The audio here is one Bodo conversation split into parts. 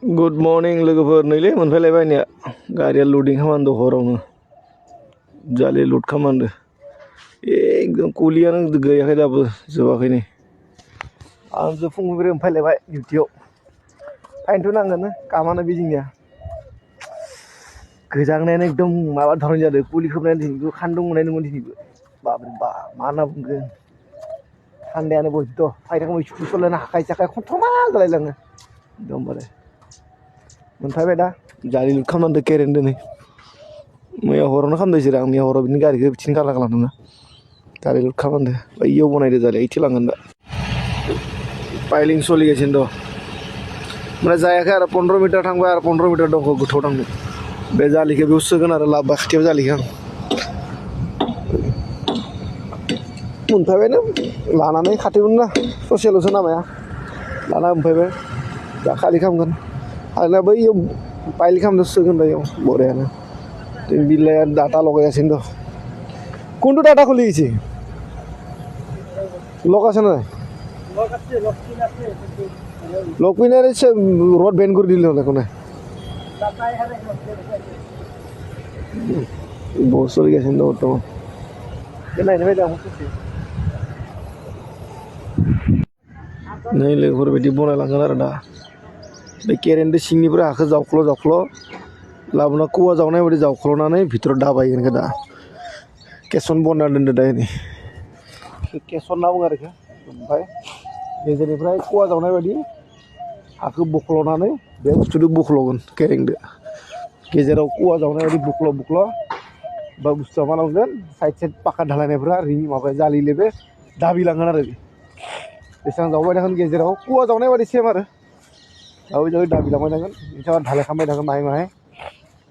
गुड मर्निं लोगोफोर नैलै मोनफैलायबाय ने गारिया लुडिं खालामदों हरावनो जालि लुड खालामदों एकदम कुलियानो गैयाखै दाबो जोबाखै नै आंसो फुंनिफ्राय मोनफैलायबाय डिउटियाव फाइनथ' नांगोन कामानो बिदिनिया गोजांनायानो एकदम माबा धरन जादों कुलि खोबनानै दिनैबो सान्दुं मोननाय नंगौ दिनैबो बाबरे बा मा होनना बुंगोन थान्दायानो बयथ' फायदाखौ स्कुल सलायनो हाखाय साखाय खथ्रमा जालायलाङो एकदमबारे मोनफैबाय दा जालि लुड खालामदों केरेन दिनै मैया हरावनो खालामदों इसोरो आं मैया हराव बिदिनो गारिखौ बिथिं गाला खालामदोंना जालि लुड खालामदों बैयाव बनायदों जालि इथि लांगोन दा पाइलिं सोलिगासिनो दं ओमफ्राय जायाखै आरो 15 मिटार थांबाय आरो 15 मिटार दं गोथौ थांनो बे जालिखौ बेयाव सोगोन आरो लाबोबाय खाथियाव जालिखौ आं मोनफैबायनो लानानै खाथियावनो ना ससेल'सो लामाया लाना मोनफैबाय दा खालि खालामगोन आरोना बैयाव पाइल खालामनो सोगोन दा इयाव बरियानो बिलाया डाटा लगायगासिनो दं কোনটো ডাটা খুলি গেছে লক আছে না লক পিনারে রড বেন্ড করে দিলে হলে কোনে বছর গেছেন তো বর্তমান नै लोगोफोर बिदि बनायलांगोन आरो दा बे केरेनदो सिंनिफ्राय हाखौ जावख्ल' लाबोना कुवा जावनाय बायदि जावख्ल'नानै भितराव दाबायगोन दा केसन बनना दोनदो दा नै केसन होनना बुङो आरो ओमफ्राय गेजेरनिफ्राय कुवा जावनाय बायदि हाखौ बुख्ल'नानै बे बुस्थुजों बुख्ल'गोन केरेंदो गेजेराव कुवा जावनाय बायदि बुख्ल' बा बुस्थुआ मा नांगोन साइड पाका ढालायनायफ्रा माबाया जालिले बे दाबिलांगोन आरो बेसेबां जावबाय थागोन गेजेराव कुवा जावनाय बायदि सेम आरो जावै दाबिलांबाय थागोन बिथाङा ढालाय खालामबाय थागोन माहाय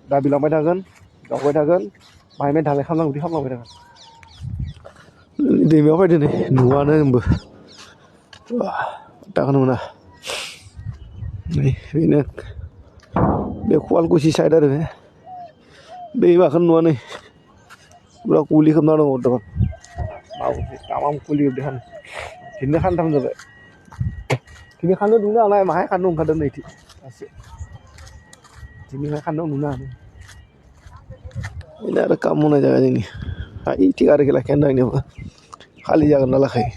दाबिलांबाय थागोन जावबाय थागोन माहाय ढालाय खालामनांगौ बिदि खालामलांबाय थागोन दैमायाव फैदो नै नुवानो होनबो दाखोनो मोना नै बेनो बे खुवालकुसि साइड आरो बे माबाखौनो नुवा नै पुरा कुलि खोबना दङ बर्थमान माबासै तामाम कुलि खोबदों दिनै खानथाम जाबाय दिनै खानदुं दुंनो हानाय माहाय खानदुं ओंखारदों नै दासो दिनैहाय खानदुं दुंनो हानाय बेनो आरो काम मावनाय जायगा जोंनि इथि गारिखौ लाखिना दोननायबो खालि जागोन ना लाखायो